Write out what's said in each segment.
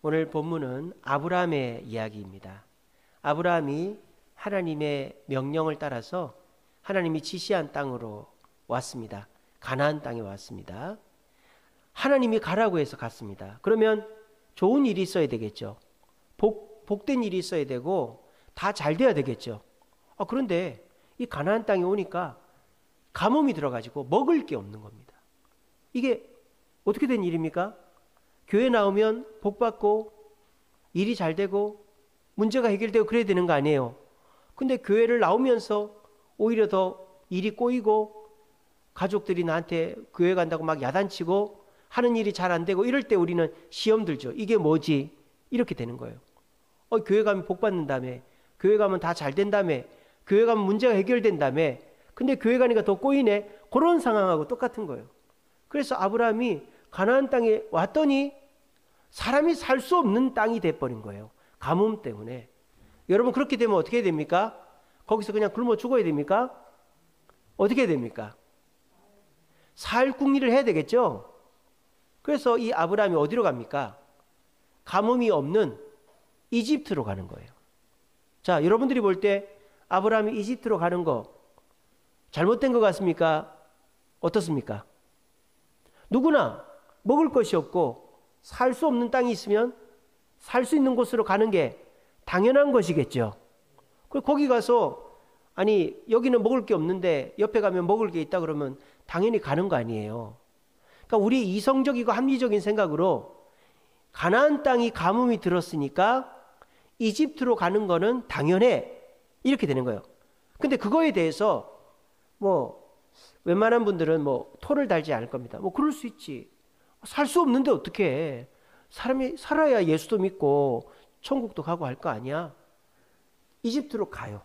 오늘 본문은 아브라함의 이야기입니다. 아브라함이 하나님의 명령을 따라서 하나님이 지시한 땅으로 왔습니다. 가나안 땅에 왔습니다. 하나님이 가라고 해서 갔습니다. 그러면 좋은 일이 있어야 되겠죠. 복된 일이 있어야 되고 다 잘 돼야 되겠죠. 그런데 이 가나안 땅에 오니까 가뭄이 들어가지고 먹을 게 없는 겁니다. 이게 어떻게 된 일입니까? 교회 나오면 복 받고 일이 잘 되고 문제가 해결되고 그래야 되는 거 아니에요. 근데 교회를 나오면서 오히려 더 일이 꼬이고 가족들이 나한테 교회 간다고 막 야단치고 하는 일이 잘 안 되고 이럴 때 우리는 시험 들죠. 이게 뭐지? 이렇게 되는 거예요. 교회 가면 복 받는다며, 교회 가면 다 잘 된다며, 교회 가면 문제가 해결된다며, 근데 교회 가니까 더 꼬이네. 그런 상황하고 똑같은 거예요. 그래서 아브라함이 가나안 땅에 왔더니 사람이 살 수 없는 땅이 돼버린 거예요. 가뭄 때문에. 여러분 그렇게 되면 어떻게 됩니까? 거기서 그냥 굶어 죽어야 됩니까? 어떻게 됩니까? 살궁리를 해야 되겠죠? 그래서 이 아브라함이 어디로 갑니까? 가뭄이 없는 이집트로 가는 거예요. 자, 여러분들이 볼 때 아브라함이 이집트로 가는 거 잘못된 것 같습니까? 어떻습니까? 누구나 먹을 것이 없고 살 수 없는 땅이 있으면 살 수 있는 곳으로 가는 게 당연한 것이겠죠. 거기 가서 아니 여기는 먹을 게 없는데 옆에 가면 먹을 게 있다 그러면 당연히 가는 거 아니에요. 그러니까 우리 이성적이고 합리적인 생각으로 가나안 땅이 가뭄이 들었으니까 이집트로 가는 거는 당연해 이렇게 되는 거예요. 근데 그거에 대해서 웬만한 분들은 토를 달지 않을 겁니다. 그럴 수 있지. 살 수 없는데 어떻게 해. 사람이 살아야 예수도 믿고 천국도 가고 할 거 아니야. 이집트로 가요.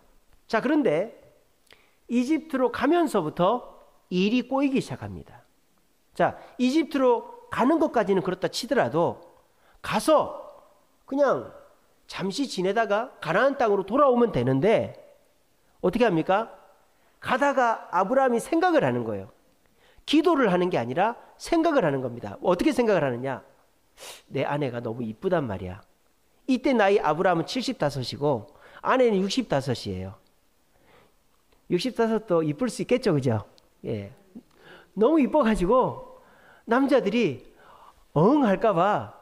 자, 그런데 이집트로 가면서부터 일이 꼬이기 시작합니다. 자, 이집트로 가는 것까지는 그렇다 치더라도 가서 그냥 잠시 지내다가 가나안 땅으로 돌아오면 되는데 어떻게 합니까? 가다가 아브라함이 생각을 하는 거예요. 기도를 하는 게 아니라 생각을 하는 겁니다. 어떻게 생각을 하느냐? 내 아내가 너무 이쁘단 말이야. 이때 나이 아브라함은 75이고 아내는 65이에요. 65도 이쁠 수 있겠죠, 그죠? 예. 너무 이뻐가지고 남자들이 할까봐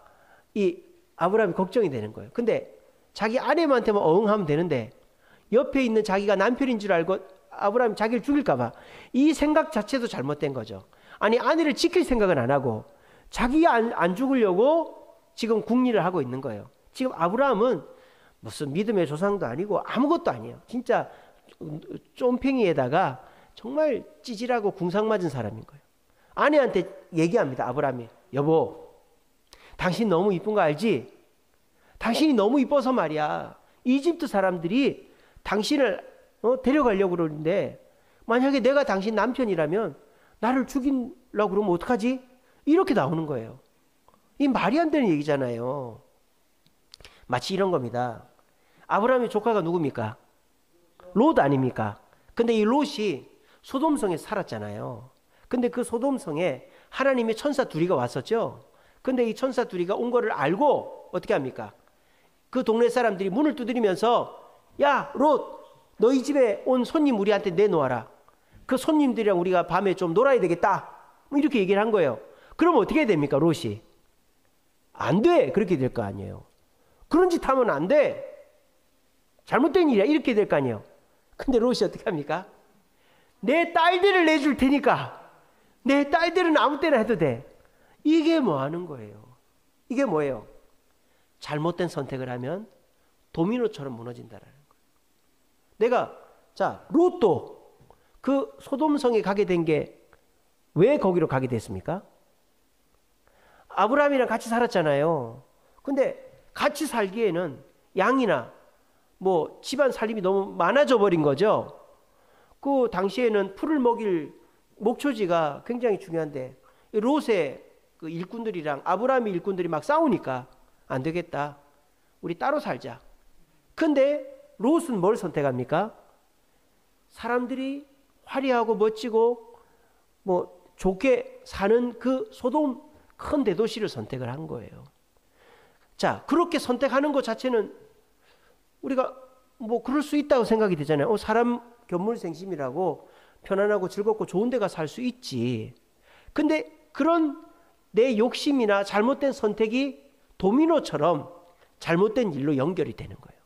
이 아브라함이 걱정이 되는 거예요. 근데 자기 아내한테만 하면 되는데 옆에 있는 자기가 남편인 줄 알고 아브라함이 자기를 죽일까봐 이 생각 자체도 잘못된 거죠. 아니 아내를 지킬 생각은 안 하고 자기가 안 죽으려고 지금 궁리를 하고 있는 거예요. 지금 아브라함은 무슨 믿음의 조상도 아니고 아무것도 아니에요. 진짜 쫌팽이에다가 정말 찌질하고 궁상 맞은 사람인 거예요. 아내한테 얘기합니다. 아브라함이 여보 당신 너무 이쁜 거 알지? 당신이 너무 이뻐서 말이야. 이집트 사람들이 당신을 데려가려고 그러는데 만약에 내가 당신 남편이라면 나를 죽이려고 그러면 어떡하지? 이렇게 나오는 거예요. 이 말이 안 되는 얘기잖아요. 마치 이런 겁니다. 아브라함의 조카가 누굽니까? 롯 아닙니까? 근데 이 롯이 소돔성에 살았잖아요. 근데 그 소돔성에 하나님의 천사 둘이가 왔었죠. 근데 이 천사 둘이가 온 거를 알고 어떻게 합니까? 그 동네 사람들이 문을 두드리면서 야 롯 너희 집에 온 손님 우리한테 내놓아라. 그 손님들이랑 우리가 밤에 좀 놀아야 되겠다. 이렇게 얘기를 한 거예요. 그럼 어떻게 됩니까? 롯이 안 돼. 그렇게 될 거 아니에요. 그런 짓 하면 안 돼. 잘못된 일이야. 이렇게 될 거 아니에요. 근데 롯이 어떻게 합니까? 내 딸들을 내줄 테니까 내 딸들은 아무 때나 해도 돼. 이게 뭐 하는 거예요? 이게 뭐예요? 잘못된 선택을 하면 도미노처럼 무너진다라는 거예요. 내가 롯도 그 소돔성에 가게 된 게 왜 거기로 가게 됐습니까? 아브라함이랑 같이 살았잖아요. 근데 같이 살기에는 양이나 집안 살림이 너무 많아져 버린 거죠. 그 당시에는 풀을 먹일 목초지가 굉장히 중요한데 롯의 그 일꾼들이랑 아브라함의 일꾼들이 막 싸우니까 안 되겠다. 우리 따로 살자. 근데 롯은 뭘 선택합니까? 사람들이 화려하고 멋지고 좋게 사는 그 소돔 큰 대도시를 선택을 한 거예요. 자, 그렇게 선택하는 것 자체는 우리가 뭐 그럴 수 있다고 생각이 되잖아요. 사람 견물생심이라고 편안하고 즐겁고 좋은 데 가서 살 수 있지. 근데 그런 내 욕심이나 잘못된 선택이 도미노처럼 잘못된 일로 연결이 되는 거예요.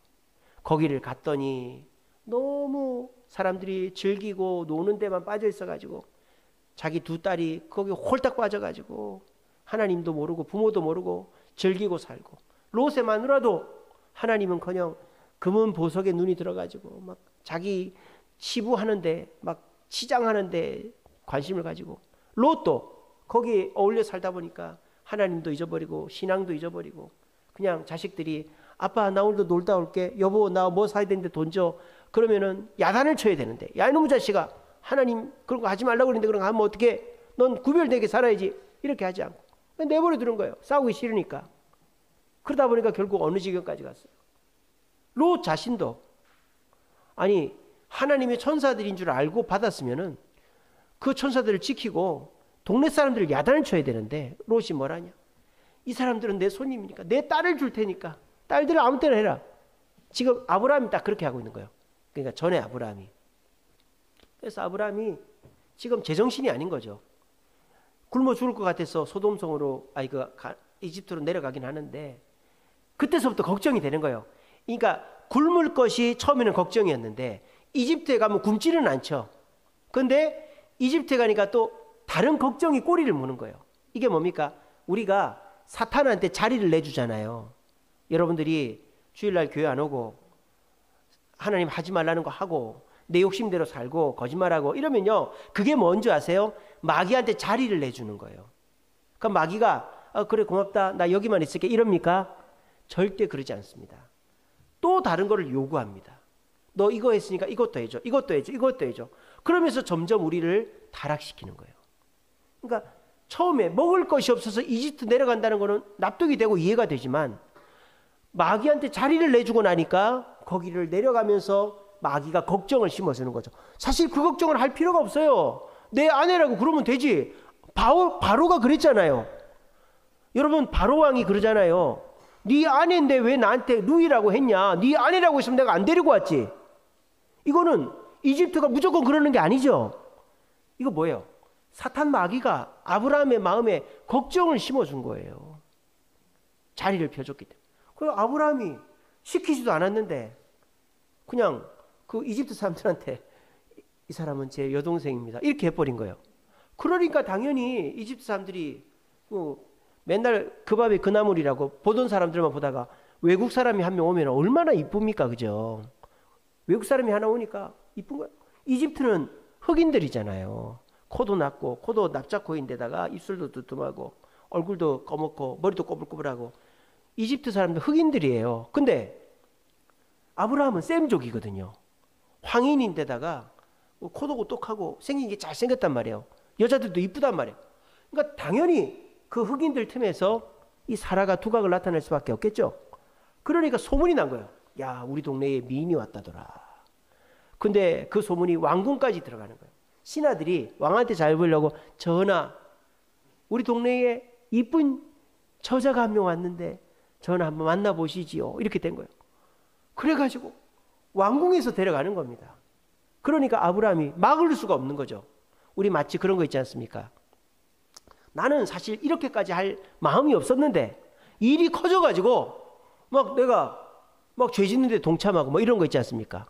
거기를 갔더니 너무 사람들이 즐기고 노는 데만 빠져 있어가지고 자기 두 딸이 거기 홀딱 빠져가지고 하나님도 모르고 부모도 모르고 즐기고 살고, 롯의 마누라도 하나님은커녕 금은 보석에 눈이 들어가지고 막 자기 치부하는데 막 치장하는데 관심을 가지고, 롯도 거기 어울려 살다 보니까 하나님도 잊어버리고 신앙도 잊어버리고 그냥 자식들이 아빠 나 오늘도 놀다 올게, 여보 나 뭐 사야 되는데 돈 줘, 그러면은 야단을 쳐야 되는데, 야 이놈의 자식아 하나님 그런 거 하지 말라고 그러는데 그런 거 하면 어떻게, 넌 구별되게 살아야지, 이렇게 하지 않고 내버려 두는 거예요. 싸우기 싫으니까. 그러다 보니까 결국 어느 지경까지 갔어요. 롯 자신도 아니 하나님의 천사들인 줄 알고 받았으면은 그 천사들을 지키고 동네 사람들을 야단을 쳐야 되는데 롯이 뭘 하냐, 이 사람들은 내 손님이니까 내 딸을 줄 테니까 딸들을 아무 때나 해라. 지금 아브라함이 딱 그렇게 하고 있는 거예요. 그러니까 전에 아브라함이. 그래서 아브라함이 지금 제정신이 아닌 거죠. 굶어 죽을 것 같아서 소돔성으로 이집트로 내려가긴 하는데 그때서부터 걱정이 되는 거예요. 그러니까 굶을 것이 처음에는 걱정이었는데 이집트에 가면 굶지는 않죠. 그런데 이집트에 가니까 또 다른 걱정이 꼬리를 무는 거예요. 이게 뭡니까? 우리가 사탄한테 자리를 내주잖아요. 여러분들이 주일날 교회 안 오고 하나님 하지 말라는 거 하고 내 욕심대로 살고 거짓말하고 이러면요, 그게 뭔지 아세요? 마귀한테 자리를 내주는 거예요. 그럼 마귀가 그래 고맙다 나 여기만 있을게 이럽니까? 절대 그러지 않습니다. 또 다른 거를 요구합니다. 너 이거 했으니까 이것도 해줘, 이것도 해줘, 이것도 해줘. 그러면서 점점 우리를 타락시키는 거예요. 그러니까 처음에 먹을 것이 없어서 이집트 내려간다는 거는 납득이 되고 이해가 되지만 마귀한테 자리를 내주고 나니까 거기를 내려가면서 마귀가 걱정을 심어주는 거죠. 사실 그 걱정을 할 필요가 없어요. 내 아내라고 그러면 되지. 바로가 그랬잖아요. 여러분 바로 왕이 그러잖아요. 네 아내인데 왜 나한테 루이라고 했냐, 네 아내라고 했으면 내가 안 데리고 왔지. 이거는 이집트가 무조건 그러는 게 아니죠. 이거 뭐예요? 사탄 마귀가 아브라함의 마음에 걱정을 심어준 거예요. 자리를 펴줬기 때문에. 그리고 아브라함이 시키지도 않았는데 그냥 그 이집트 사람들한테 이 사람은 제 여동생입니다 이렇게 해버린 거예요. 그러니까 당연히 이집트 사람들이 맨날 그 밥에 그 나물이라고 보던 사람들만 보다가 외국 사람이 한 명 오면 얼마나 이쁩니까, 그죠? 외국 사람이 하나 오니까 이쁜 거예요. 이집트는 흑인들이잖아요. 코도 낮고 코도 납작코인데다가 입술도 두툼하고 얼굴도 검었고 머리도 꼬불꼬불하고 이집트 사람들 흑인들이에요. 근데 아브라함은 셈족이거든요. 황인인데다가 코도 똑하고 생긴 게 잘생겼단 말이에요. 여자들도 이쁘단 말이에요. 그러니까 당연히 그 흑인들 틈에서 이 사라가 두각을 나타낼 수밖에 없겠죠. 그러니까 소문이 난 거예요. 야, 우리 동네에 미인이 왔다더라. 근데 그 소문이 왕궁까지 들어가는 거예요. 신하들이 왕한테 잘 보이려고, 전하 우리 동네에 이쁜 처자가 한 명 왔는데 전하 한번 만나보시지요, 이렇게 된 거예요. 그래가지고 왕궁에서 데려가는 겁니다. 그러니까 아브라함이 막을 수가 없는 거죠. 우리 마치 그런 거 있지 않습니까? 나는 사실 이렇게까지 할 마음이 없었는데 일이 커져가지고 막 내가 막 죄 짓는데 동참하고 뭐 이런 거 있지 않습니까?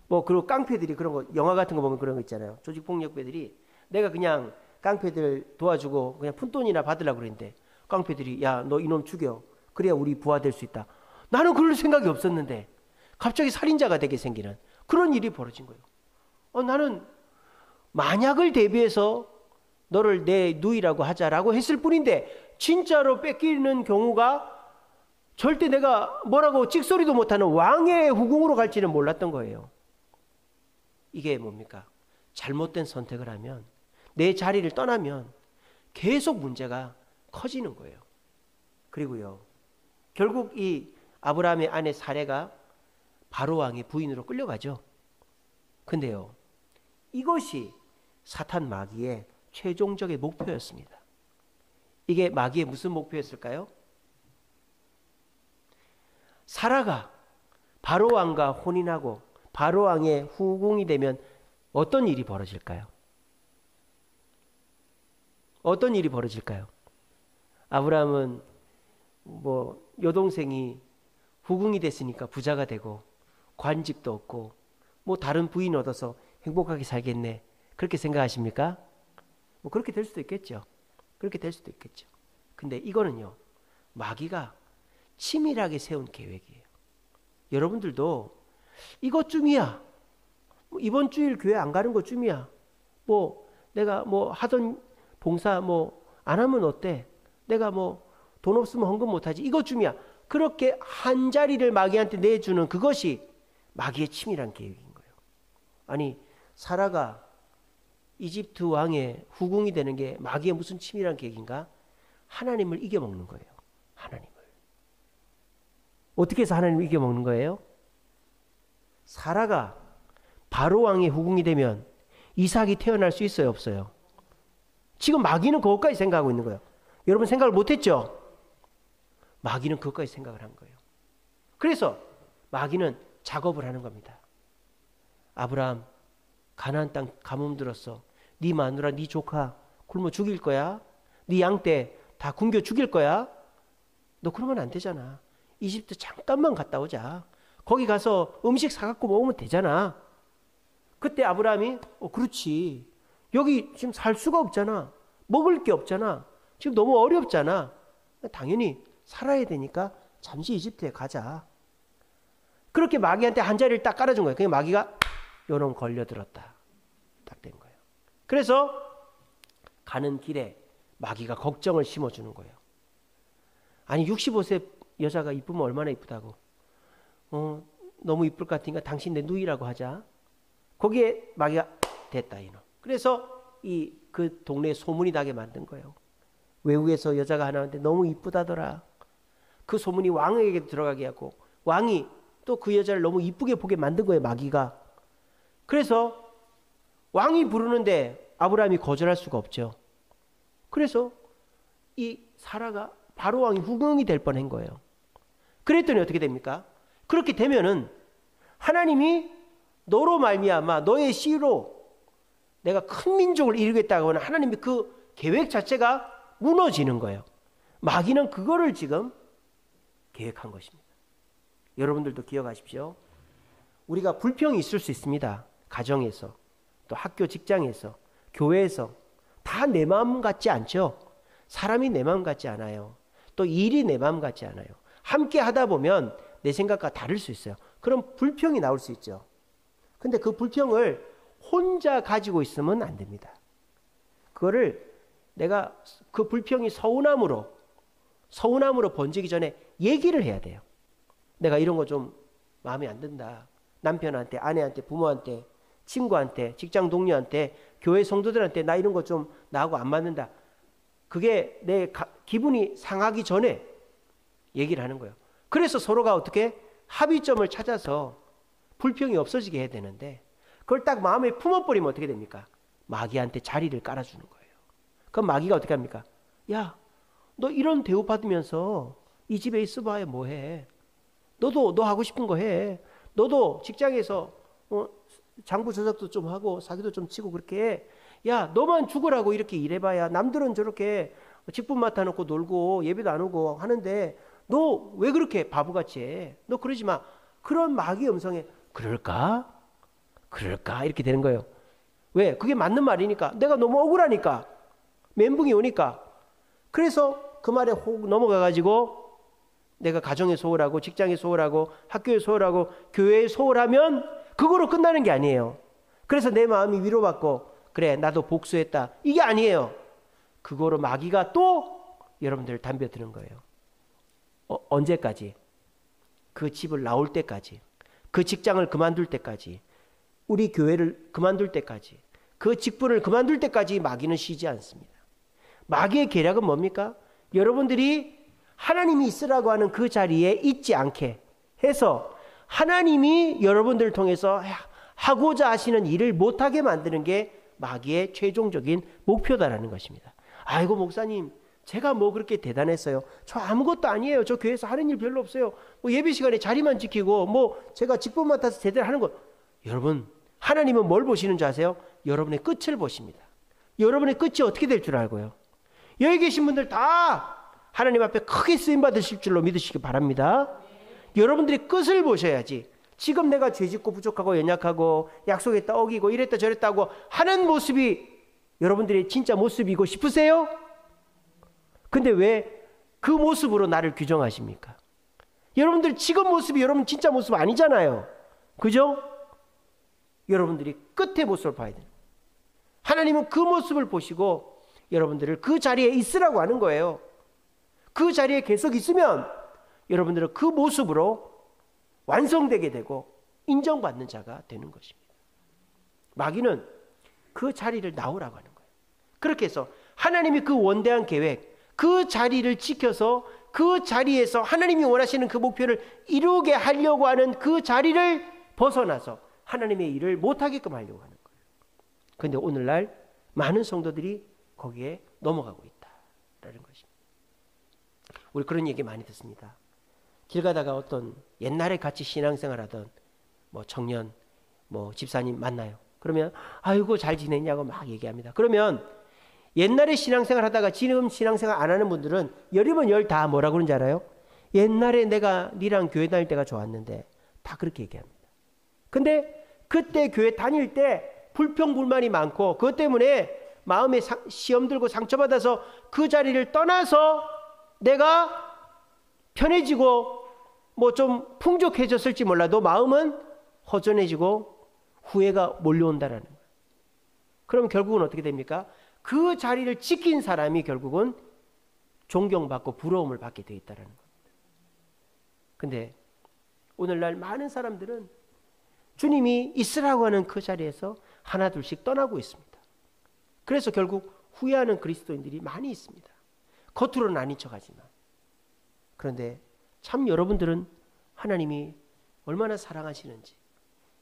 뭐 그리고 깡패들이 그런 거, 영화 같은 거 보면 그런 거 있잖아요. 조직폭력배들이 내가 그냥 깡패들 도와주고 그냥 푼돈이나 받으려고 그랬는데 깡패들이 야, 너 이놈 죽여, 그래야 우리 부하 될 수 있다. 나는 그럴 생각이 없었는데 갑자기 살인자가 되게 생기는 그런 일이 벌어진 거예요. 나는 만약을 대비해서 너를 내 누이라고 하자라고 했을 뿐인데 진짜로 뺏기는 경우가 절대 내가 뭐라고 찍소리도 못하는 왕의 후궁으로 갈지는 몰랐던 거예요. 이게 뭡니까? 잘못된 선택을 하면, 내 자리를 떠나면 계속 문제가 커지는 거예요. 그리고요, 결국 이 아브라함의 아내 사레가 바로 왕의 부인으로 끌려가죠. 근데요, 이것이 사탄 마귀의 최종적인 목표였습니다. 이게 마귀의 무슨 목표였을까요? 사라가 바로왕과 혼인하고 바로왕의 후궁이 되면 어떤 일이 벌어질까요? 어떤 일이 벌어질까요? 아브라함은 뭐 여동생이 후궁이 됐으니까 부자가 되고 관직도 얻고 뭐 다른 부인 얻어서 행복하게 살겠네. 그렇게 생각하십니까? 뭐 그렇게 될 수도 있겠죠. 그렇게 될 수도 있겠죠. 근데 이거는요, 마귀가 치밀하게 세운 계획이에요. 여러분들도 이것쯤이야. 뭐 이번 주일 교회 안 가는 것쯤이야. 뭐 내가 뭐 하던 봉사 뭐 안 하면 어때? 내가 뭐 돈 없으면 헌금 못하지. 이것쯤이야. 그렇게 한 자리를 마귀한테 내주는 그것이 마귀의 치밀한 계획인 거예요. 아니, 사라가 이집트 왕의 후궁이 되는 게 마귀의 무슨 치밀한 계획인가? 하나님을 이겨먹는 거예요. 하나님을. 어떻게 해서 하나님을 이겨먹는 거예요? 사라가 바로 왕의 후궁이 되면 이삭이 태어날 수 있어요, 없어요? 지금 마귀는 그것까지 생각하고 있는 거예요. 여러분 생각을 못했죠? 마귀는 그것까지 생각을 한 거예요. 그래서 마귀는 작업을 하는 겁니다. 아브라함, 가나안 땅 가뭄 들었어. 네 마누라, 네 조카 굶어 죽일 거야. 네 양떼 다 굶겨 죽일 거야. 너 그러면 안 되잖아. 이집트 잠깐만 갔다 오자. 거기 가서 음식 사갖고 먹으면 되잖아. 그때 아브라함이 그렇지. 여기 지금 살 수가 없잖아. 먹을 게 없잖아. 지금 너무 어렵잖아. 당연히 살아야 되니까 잠시 이집트에 가자. 그렇게 마귀한테 한 자리를 딱 깔아준 거예요. 그냥 마귀가 요놈 걸려들었다. 딱 된 거예요. 그래서 가는 길에 마귀가 걱정을 심어주는 거예요. 아니 65세 여자가 이쁘면 얼마나 이쁘다고. 너무 이쁠 것 같으니까 당신 내 누이라고 하자. 거기에 마귀가 됐다 이놈. 그래서 그 동네에 소문이 나게 만든 거예요. 외국에서 여자가 하나 왔는데 너무 이쁘다더라. 그 소문이 왕에게 들어가게 하고 왕이 또 그 여자를 너무 이쁘게 보게 만든 거예요. 마귀가. 그래서 왕이 부르는데 아브라함이 거절할 수가 없죠. 그래서 이 사라가 바로 왕이 후궁이 될 뻔한 거예요. 그랬더니 어떻게 됩니까? 그렇게 되면은 하나님이 너로 말미암아 너의 씨로 내가 큰 민족을 이루겠다고 하는 하나님의 그 계획 자체가 무너지는 거예요. 마귀는 그거를 지금 계획한 것입니다. 여러분들도 기억하십시오. 우리가 불평이 있을 수 있습니다. 가정에서, 또 학교, 직장에서, 교회에서 다 내 마음 같지 않죠. 사람이 내 마음 같지 않아요. 또 일이 내 마음 같지 않아요. 함께 하다 보면 내 생각과 다를 수 있어요. 그럼 불평이 나올 수 있죠. 근데 그 불평을 혼자 가지고 있으면 안 됩니다. 그거를 내가 그 불평이 서운함으로 번지기 전에 얘기를 해야 돼요. 내가 이런 거 좀 마음에 안 든다. 남편한테, 아내한테, 부모한테, 친구한테, 직장 동료한테, 교회 성도들한테 나 이런 거 좀 나하고 안 맞는다. 그게 내 기분이 상하기 전에 얘기를 하는 거예요. 그래서 서로가 어떻게 합의점을 찾아서 불평이 없어지게 해야 되는데 그걸 딱 마음에 품어버리면 어떻게 됩니까? 마귀한테 자리를 깔아주는 거예요. 그럼 마귀가 어떻게 합니까? 야, 너 이런 대우 받으면서 이 집에 있어봐야 뭐해? 너도 너 하고 싶은 거 해. 너도 직장에서 장부 조작도 좀 하고 사기도 좀 치고 그렇게 해. 야, 너만 죽으라고 이렇게 일해봐야 남들은 저렇게 직분 맡아놓고 놀고 예배도 안 오고 하는데 너 왜 그렇게 바보같이 해? 너 그러지 마. 그런 마귀의 음성에 그럴까? 이렇게 되는 거예요. 왜? 그게 맞는 말이니까. 내가 너무 억울하니까. 멘붕이 오니까. 그래서 그 말에 혹 넘어가가지고 내가 가정에 소홀하고 직장에 소홀하고 학교에 소홀하고 교회에 소홀하면 그거로 끝나는 게 아니에요. 그래서 내 마음이 위로받고 그래 나도 복수했다. 이게 아니에요. 그거로 마귀가 또 여러분들을 덤벼드는 거예요. 언제까지? 그 집을 나올 때까지. 그 직장을 그만둘 때까지. 우리 교회를 그만둘 때까지. 그 직분을 그만둘 때까지 마귀는 쉬지 않습니다. 마귀의 계략은 뭡니까? 여러분들이 하나님이 있으라고 하는 그 자리에 있지 않게 해서 하나님이 여러분들을 통해서 하고자 하시는 일을 못하게 만드는 게 마귀의 최종적인 목표다라는 것입니다. 아이고 목사님 제가 뭐 그렇게 대단했어요? 저 아무것도 아니에요. 저 교회에서 하는 일 별로 없어요. 뭐 예배 시간에 자리만 지키고 뭐 제가 직분 맡아서 제대로 하는 거. 여러분, 하나님은 뭘 보시는 줄 아세요? 여러분의 끝을 보십니다. 여러분의 끝이 어떻게 될 줄 알고요. 여기 계신 분들 다 하나님 앞에 크게 쓰임 받으실 줄로 믿으시기 바랍니다. 여러분들이 끝을 보셔야지. 지금 내가 죄짓고 부족하고 연약하고 약속했다 어기고 이랬다 저랬다 하고 하는 모습이 여러분들의 진짜 모습이고 싶으세요? 근데 왜 그 모습으로 나를 규정하십니까? 여러분들 지금 모습이 여러분 진짜 모습 아니잖아요. 그죠? 여러분들이 끝의 모습을 봐야 돼요. 하나님은 그 모습을 보시고 여러분들을 그 자리에 있으라고 하는 거예요. 그 자리에 계속 있으면 여러분들은 그 모습으로 완성되게 되고 인정받는 자가 되는 것입니다. 마귀는 그 자리를 나오라고 하는 거예요. 그렇게 해서 하나님이 그 원대한 계획, 그 자리를 지켜서 그 자리에서 하나님이 원하시는 그 목표를 이루게 하려고 하는 그 자리를 벗어나서 하나님의 일을 못하게끔 하려고 하는 거예요. 그런데 오늘날 많은 성도들이 거기에 넘어가고 있다라는 것입니다. 우리 그런 얘기 많이 듣습니다. 길 가다가 어떤 옛날에 같이 신앙생활하던 뭐 청년, 뭐 집사님 만나요. 그러면 아이고 잘 지냈냐고 막 얘기합니다. 그러면 옛날에 신앙생활 하다가 지금 신앙생활 안 하는 분들은 열이면 열 다 뭐라고 그러는지 알아요? 옛날에 내가 니랑 교회 다닐 때가 좋았는데 다 그렇게 얘기합니다. 근데 그때 교회 다닐 때 불평불만이 많고 그것 때문에 마음에 시험 들고 상처받아서 그 자리를 떠나서 내가 편해지고 뭐 좀 풍족해졌을지 몰라도 마음은 허전해지고 후회가 몰려온다라는 거예요. 그럼 결국은 어떻게 됩니까? 그 자리를 지킨 사람이 결국은 존경받고 부러움을 받게 돼 있다는 겁니다. 근데 오늘날 많은 사람들은 주님이 있으라고 하는 그 자리에서 하나 둘씩 떠나고 있습니다. 그래서 결국 후회하는 그리스도인들이 많이 있습니다. 겉으로는 아닌 척하지만. 그런데 참 여러분들은 하나님이 얼마나 사랑하시는지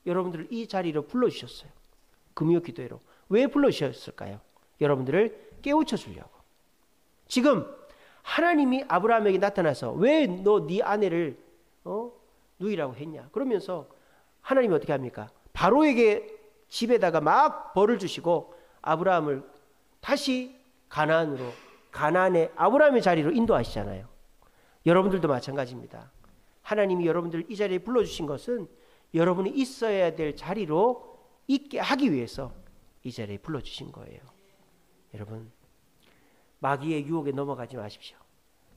여러분들을 이 자리로 불러주셨어요. 금요 기도회로. 왜 불러주셨을까요? 여러분들을 깨우쳐 주려고. 지금 하나님이 아브라함에게 나타나서 왜 너 네 아내를 누이라고 했냐? 그러면서 하나님이 어떻게 합니까? 바로에게 집에다가 막 벌을 주시고 아브라함을 다시 가나안의 아브라함의 자리로 인도하시잖아요. 여러분들도 마찬가지입니다. 하나님이 여러분들을 이 자리에 불러주신 것은 여러분이 있어야 될 자리로 있게 하기 위해서 이 자리에 불러주신 거예요. 여러분, 마귀의 유혹에 넘어가지 마십시오.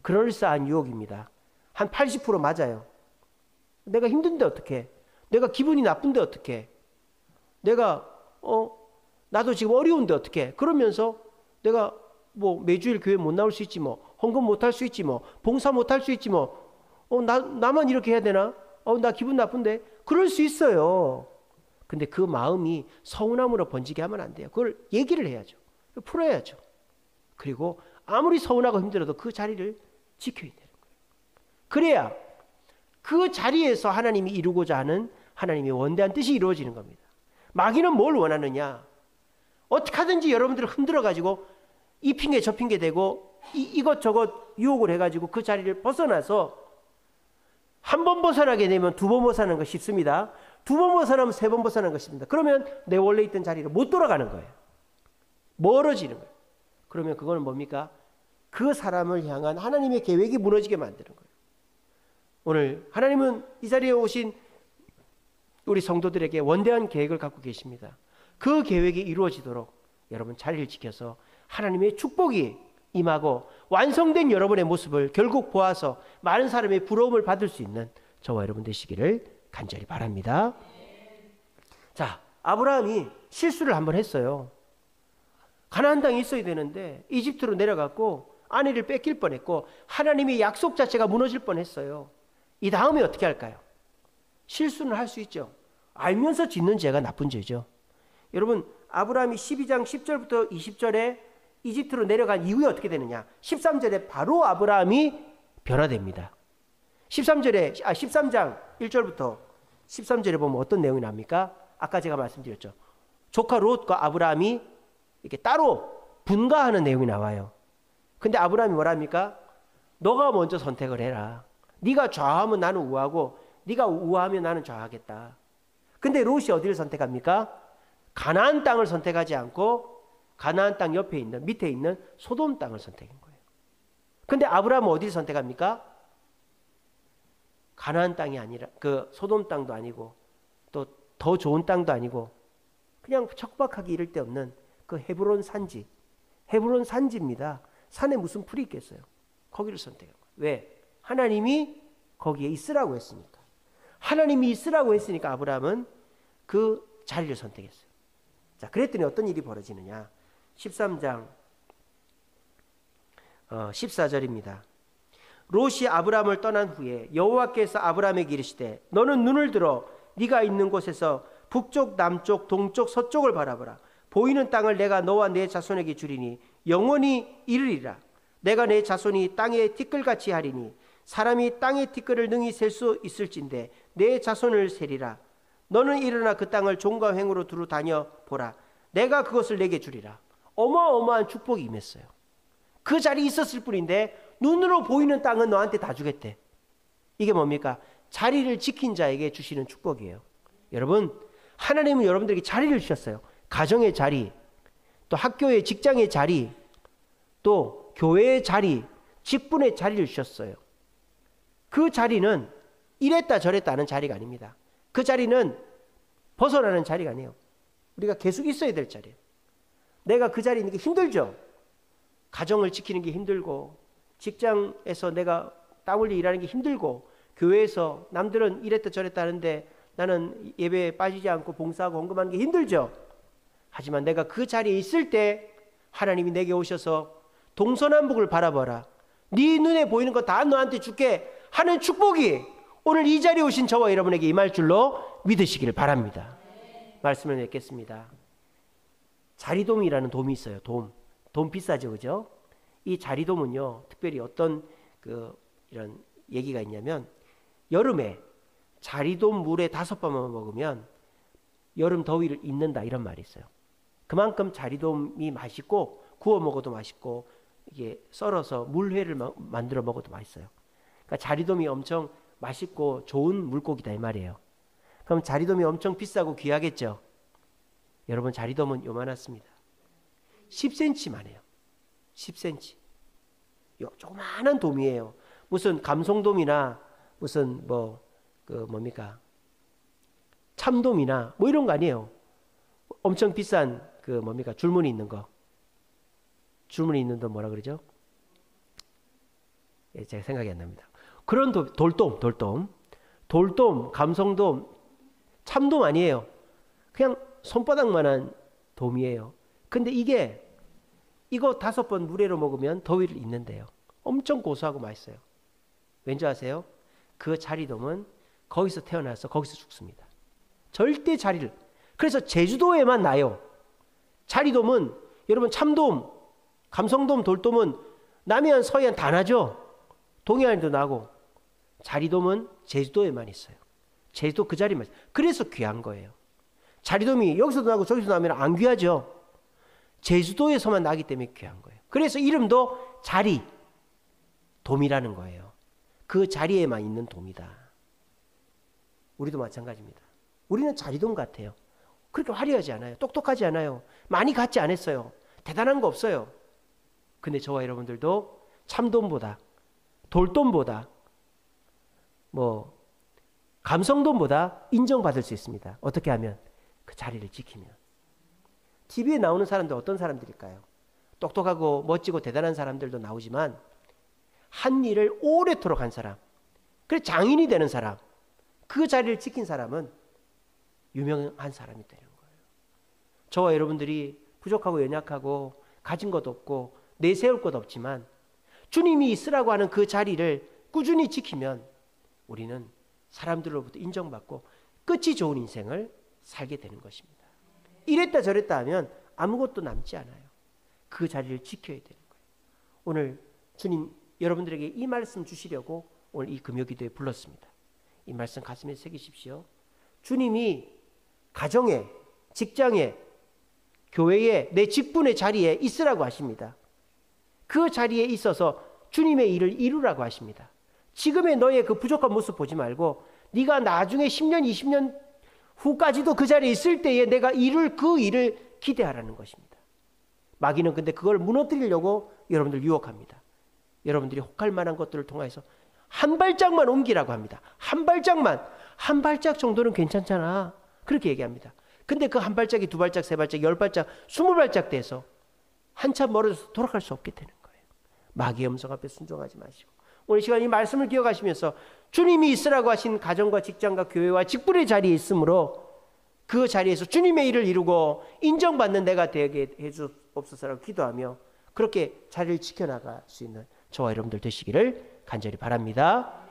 그럴싸한 유혹입니다. 한 80% 맞아요. 내가 힘든데 어떡해? 내가 기분이 나쁜데 어떡해? 내가 나도 지금 어려운데 어떡해? 그러면서 내가 뭐 매주일 교회 못 나올 수 있지 뭐, 헌금 못 할 수 있지 뭐, 봉사 못 할 수 있지 뭐, 나만 이렇게 해야 되나? 나 기분 나쁜데? 그럴 수 있어요. 근데 그 마음이 서운함으로 번지게 하면 안 돼요. 그걸 얘기를 해야죠. 풀어야죠. 그리고 아무리 서운하고 힘들어도 그 자리를 지켜야 되는 거예요. 그래야 그 자리에서 하나님이 이루고자 하는 하나님의 원대한 뜻이 이루어지는 겁니다. 마귀는 뭘 원하느냐? 어떻게 하든지 여러분들을 흔들어가지고 이 핑계 저 핑계 대고 이것저것 유혹을 해가지고 그 자리를 벗어나서 한 번 벗어나게 되면 두 번 벗어나는 거 쉽습니다. 두 번 벗어나면 세 번 벗어나는 것입니다. 그러면 내 원래 있던 자리로 못 돌아가는 거예요. 멀어지는 거예요. 그러면 그거는 뭡니까? 그 사람을 향한 하나님의 계획이 무너지게 만드는 거예요. 오늘 하나님은 이 자리에 오신 우리 성도들에게 원대한 계획을 갖고 계십니다. 그 계획이 이루어지도록 여러분 자리를 지켜서 하나님의 축복이 임하고 완성된 여러분의 모습을 결국 보아서 많은 사람의 부러움을 받을 수 있는 저와 여러분 되시기를 간절히 바랍니다. 자, 아브라함이 실수를 한번 했어요. 가나안 땅에 있어야 되는데 이집트로 내려갔고 아내를 뺏길 뻔했고 하나님의 약속 자체가 무너질 뻔했어요. 이 다음에 어떻게 할까요? 실수는 할 수 있죠. 알면서 짓는 죄가 나쁜 죄죠. 여러분, 아브라함이 12장 10절부터 20절에 이집트로 내려간 이후에 어떻게 되느냐? 13절에 바로 아브라함이 변화됩니다. 13장 1절부터 13절에 보면 어떤 내용이 나옵니까? 아까 제가 말씀드렸죠. 조카 롯과 아브라함이 이렇게 따로 분가하는 내용이 나와요. 근데 아브라함이 뭐랍니까? 너가 먼저 선택을 해라. 네가 좌하면 나는 우하고 네가 우하면 나는 좌하겠다. 근데 롯이 어디를 선택합니까? 가나안 땅을 선택하지 않고 가나안 땅 옆에 있는 밑에 있는 소돔 땅을 선택한 거예요. 근데 아브라함은 어디를 선택합니까? 가나안 땅이 아니라 그 소돔 땅도 아니고 또 더 좋은 땅도 아니고 그냥 척박하기 이를 데 없는 그 헤브론 산지. 헤브론 산지입니다. 산에 무슨 풀이 있겠어요? 거기를 선택한 거예요. 왜? 하나님이 거기에 있으라고 했으니까. 하나님이 있으라고 했으니까 아브라함은 그 자리를 선택했어요. 자, 그랬더니 어떤 일이 벌어지느냐? 13장 14절입니다. 롯이 아브라함을 떠난 후에 여호와께서 아브라함에게 이르시되 너는 눈을 들어 네가 있는 곳에서 북쪽, 남쪽, 동쪽, 서쪽을 바라보라. 보이는 땅을 내가 너와 내 자손에게 주리니 영원히 이르리라. 내가 내 자손이 땅의 티끌같이 하리니 사람이 땅의 티끌을 능히 셀 수 있을진데 내 자손을 세리라. 너는 일어나 그 땅을 종과 횡으로 두루 다녀 보라. 내가 그것을 내게 주리라. 어마어마한 축복이 임했어요. 그 자리에 있었을 뿐인데 눈으로 보이는 땅은 너한테 다 주겠대. 이게 뭡니까? 자리를 지킨 자에게 주시는 축복이에요. 여러분, 하나님은 여러분들에게 자리를 주셨어요. 가정의 자리, 또 학교의 직장의 자리, 또 교회의 자리, 직분의 자리를 주셨어요. 그 자리는 이랬다 저랬다 하는 자리가 아닙니다. 그 자리는 벗어나는 자리가 아니에요. 우리가 계속 있어야 될 자리예요. 내가 그 자리에 있는 게 힘들죠. 가정을 지키는 게 힘들고, 직장에서 내가 땀 흘려 일하는 게 힘들고, 교회에서 남들은 이랬다 저랬다 하는데 나는 예배에 빠지지 않고 봉사하고 헌금하는 게 힘들죠. 하지만 내가 그 자리에 있을 때 하나님이 내게 오셔서 동서남북을 바라봐라. 네 눈에 보이는 거 다 너한테 줄게 하는 축복이 오늘 이 자리에 오신 저와 여러분에게 임할 줄로 믿으시기를 바랍니다. 말씀을 맺겠습니다. 자리돔이라는 돔이 있어요. 돔 비싸죠, 그죠? 이 자리돔은요, 특별히 어떤 이런 얘기가 있냐면 여름에 자리돔 물에 5번만 먹으면 여름 더위를 잊는다 이런 말이 있어요. 그만큼 자리돔이 맛있고 구워 먹어도 맛있고 이게 썰어서 물회를 만들어 먹어도 맛있어요. 그러니까 자리돔이 엄청 맛있고 좋은 물고기다 이 말이에요. 그럼 자리돔이 엄청 비싸고 귀하겠죠. 여러분, 자리돔은 요만했습니다. 10cm만 해요. 10cm. 요 조그마한 돔이에요. 무슨 감성돔이나 무슨 뭡니까? 참돔이나 뭐 이런 거 아니에요. 엄청 비싼 뭡니까? 줄무늬 있는 거. 줄무늬 있는 돈 뭐라 그러죠? 예, 제가 생각이 안 납니다. 그런 돌돔, 감성돔, 참돔 아니에요. 그냥 손바닥만한 돔이에요. 근데 이거 5번 물회로 먹으면 더위를 잊는데요. 엄청 고소하고 맛있어요. 왠지 아세요? 그 자리돔은 거기서 태어나서 거기서 죽습니다. 절대 자리를. 그래서 제주도에만 나요. 자리돔은 여러분 참돔, 감성돔, 돌돔은 남해안, 서해안 다 나죠. 동해안에도 나고. 자리돔은 제주도에만 있어요. 제주도 그 자리만 있어요. 그래서 귀한 거예요. 자리돔이 여기서도 나고 저기서 나면 안 귀하죠. 제주도에서만 나기 때문에 귀한 거예요. 그래서 이름도 자리돔이라는 거예요. 그 자리에만 있는 돔이다. 우리도 마찬가지입니다. 우리는 자리돔 같아요. 그렇게 화려하지 않아요. 똑똑하지 않아요. 많이 갖지 않았어요. 대단한 거 없어요. 근데 저와 여러분들도 참돔보다, 돌돔보다, 감성돔보다 인정받을 수 있습니다. 어떻게 하면? 그 자리를 지키면. TV에 나오는 사람들 어떤 사람들일까요? 똑똑하고 멋지고 대단한 사람들도 나오지만 한 일을 오래도록 한 사람, 그래서 장인이 되는 사람, 그 자리를 지킨 사람은 유명한 사람이 되는 거예요. 저와 여러분들이 부족하고 연약하고 가진 것 없고 내세울 것 없지만 주님이 있으라고 하는 그 자리를 꾸준히 지키면 우리는 사람들로부터 인정받고 끝이 좋은 인생을 살게 되는 것입니다. 이랬다 저랬다 하면 아무것도 남지 않아요. 그 자리를 지켜야 되는 거예요. 오늘 주님 여러분들에게 이 말씀 주시려고 오늘 이 금요기도에 불렀습니다. 이 말씀 가슴에 새기십시오. 주님이 가정에, 직장에, 교회에, 내 직분의 자리에 있으라고 하십니다. 그 자리에 있어서 주님의 일을 이루라고 하십니다. 지금의 너의 그 부족한 모습 보지 말고 네가 나중에 10년, 20년 후까지도 그 자리에 있을 때에 내가 그 일을 기대하라는 것입니다. 마귀는 근데 그걸 무너뜨리려고 여러분들 유혹합니다. 여러분들이 혹할 만한 것들을 통해서 한 발짝만 옮기라고 합니다. 한 발짝만. 한 발짝 정도는 괜찮잖아. 그렇게 얘기합니다. 근데 그 한 발짝이 두 발짝, 세 발짝, 10발짝, 20발짝 돼서 한참 멀어져서 돌아갈 수 없게 되는 거예요. 마귀의 음성 앞에 순종하지 마시고 오늘 시간 이 말씀을 기억하시면서 주님이 있으라고 하신 가정과 직장과 교회와 직분의 자리에 있으므로 그 자리에서 주님의 일을 이루고 인정받는 내가 되게 해주옵소서라고 기도하며 그렇게 자리를 지켜나갈 수 있는 저와 여러분들 되시기를 간절히 바랍니다.